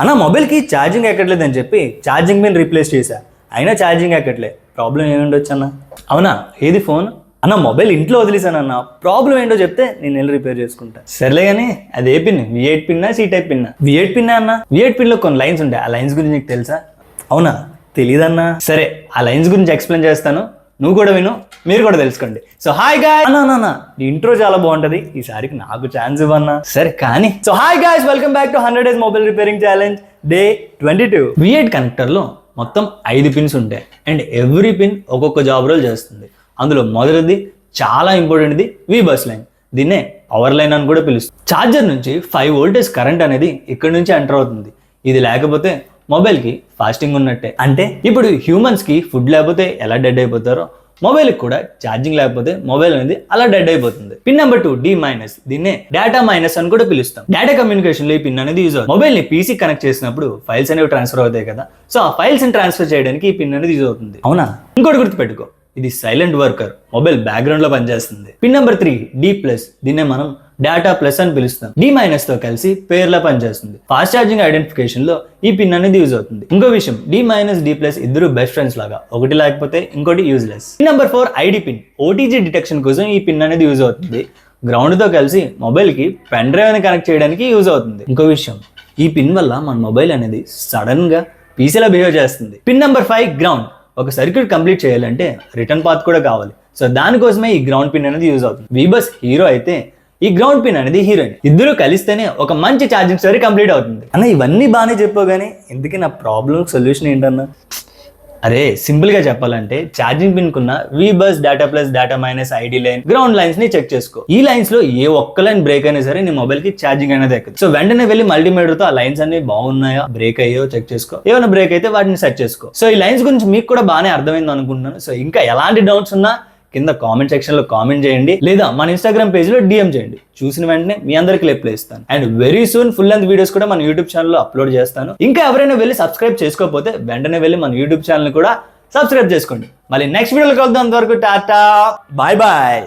అన్న మొబైల్కి ఛార్జింగ్ ఎక్కట్లేదని చెప్పి ఛార్జింగ్ పిన్ రీప్లేస్ చేశా, అయినా ఛార్జింగ్ ఎక్కట్లే. ప్రాబ్లం ఏముండొచ్చు అన్న? అవునా, ఏది ఫోన్? అన్న మొబైల్ ఇంట్లో వదిలేసానన్న, ప్రాబ్లం ఏంటో చెప్తే నేను వెళ్ళి రిపేర్ చేసుకుంటా. సర్లే కానీ అది ఏ పిన్? V8 పిన్నా, C టైప్ పిన్నా? V8 పిన్నా అన్న. V8 పిన్లో కొన్ని లైన్స్ ఉంటాయి, ఆ లైన్స్ గురించి నీకు తెలుసా? అవునా, తెలీదన్నా. సరే, ఆ లైన్స్ గురించి ఎక్స్ప్లెయిన్ చేస్తాను, నువ్వు కూడా విను, మీరు కూడా తెలుసుకోండి. సో హాయ్ గాయ్స్, అన్న నీ ఇంట్రో చాలా బాగుంటది, ఈసారికి నాకు ఛాన్స్ ఇవ్వన్నా. సరే కానీ, so hi guys, welcome back to 100 days mobile repairing challenge day 22. V8 కనెక్టర్లో మొత్తం 5 పిన్స్ ఉంటాయి అండ్ ఎవ్రీ పిన్ ఒక్కొక్క జాబ్ రోల్ చేస్తుంది. అందులో మొదటిది చాలా ఇంపార్టెంట్ది V బస్ లైన్, దీన్నే పవర్ లైన్ అని కూడా పిలుస్తుంది. ఛార్జర్ నుంచి 5 voltage కరెంట్ అనేది ఇక్కడ నుంచి ఎంటర్ అవుతుంది. ఇది లేకపోతే మొబైల్కి ఫాస్టింగ్ ఉన్నట్టే. అంటే ఇప్పుడు హ్యూమన్స్కి ఫుడ్ లేకపోతే ఎలా డెడ్ అయిపోతారో, మొబైల్కి కూడా ఛార్జింగ్ లేకపోతే మొబైల్ అనేది అలా డెడ్ అయిపోతుంది. పిన్ నెంబర్ 2 D-, దీన్నే డేటా మైనస్ అని కూడా పిలుస్తాం. డేటా కమ్యూనికేషన్ లో ఈ పిన్ అనేది యూజ్ అవుతుంది. మొబైల్ ని PC కనెక్ట్ చేసినప్పుడు ఫైల్స్ అనేవి ట్రాన్స్ఫర్ అవుతాయి కదా, సో ఆ ఫైల్స్ ని ట్రాన్స్ఫర్ చేయడానికి ఈ పిన్ అనేది యూజ్ అవుతుంది. అవునా, ఇంకోటి గుర్తుపెట్టుకో, ఇది సైలెంట్ వర్కర్, మొబైల్ బ్యాక్గ్రౌండ్ లో పనిచేస్తుంది. పిన్ నెంబర్ 3 D+, దీన్నే మనం డేటా ప్లస్ అని పిలుస్తాం. D- తో కలిసి పేర్లా పనిచేస్తుంది. ఫాస్ట్ ఛార్జింగ్ ఐడెంటిఫికేషన్ లో ఈ పిన్ అనేది యూజ్ అవుతుంది. ఇంకో విషయం, D-, D+ ఇద్దరు బెస్ట్ ఫ్రెండ్స్ లాగా, ఒకటి లేకపోతే ఇంకోటి useless. Pin number 4 ID pin, OTG detection కోసం ఈ పిన్ అనేది యూజ్ అవుతుంది. గ్రౌండ్ తో కలిసి మొబైల్ కి పెన్ డ్రైవ్ ని కనెక్ట్ చేయడానికి యూజ్ అవుతుంది. ఇంకో విషయం, ఈ పిన్ వల్ల మన మొబైల్ అనేది సడన్ గా పీసీలా బిహేవ్ చేస్తుంది. పిన్ నెంబర్ 5 గ్రౌండ్, ఒక సర్క్యూట్ కంప్లీట్ చేయాలంటే రిటర్న్ పాత్ కూడా కావాలి, సో దానికోసమే ఈ గ్రౌండ్ పిన్ అనేది యూజ్ అవుతుంది. V బస్ హీరో అయితే ఈ గ్రౌండ్ పిన్ అనేది హీరోయిన్. ఇద్దరు కలిస్తేనే ఒక మంచి ఛార్జింగ్ స్టోరీ కంప్లీట్ అవుతుంది. అన్న ఇవన్నీ బాగానే చెప్పావు కానీ ఎందుకే నా ప్రాబ్లం సొల్యూషన్ ఏంటన్నా? అరే సింపుల్ గా చెప్పాలంటే, ఛార్జింగ్ పిన్ కున్న V bus, data plus, data minus, ID line, ground lines ని చెక్ చేసుకో. ఈ లైన్స్ లో ఏ ఒక్క లైన్ బ్రేక్ అయినా సరే నీ మొబైల్ కి ఛార్జింగ్ అనేది ఎక్కదు. సో వెంటనే వెళ్ళి మల్టీమీటర్ తో ఆ లైన్స్ అన్ని బాగున్నాయో, బ్రేక్ అయ్యో చెక్ చేసుకో. ఏమైనా బ్రేక్ అయితే వాటిని సెట్ చేసుకో. సో ఈ లైన్స్ గురించి మీకు కూడా బాగానే అర్థమైంది అనుకుంటున్నాను. సో ఇంకా ఎలాంటి డౌట్స్ ఉన్నా కింద కామెంట్ సెక్షన్ లో కామెంట్ చేయండి, లేదా మన ఇన్స్టాగ్రామ్ పేజ్ లో DM చేయండి. చూసిన వెంటనే మీ అందరికి రిప్లై ఇస్తాను. And very soon full length videos కూడా మన యూట్యూబ్ ఛానల్లో అప్లోడ్ చేస్తాను. ఇంకా ఎవరైనా వెళ్ళి సబ్స్క్రైబ్ చేసుకోకపోతే వెంటనే వెళ్ళి మన యూట్యూబ్ ఛానల్ కూడా సబ్స్క్రైబ్ చేసుకోండి. మళ్ళీ నెక్స్ట్ వీడియోలో కలుద్దాం. అంతవరకు టాటా, బాయ్ బాయ్.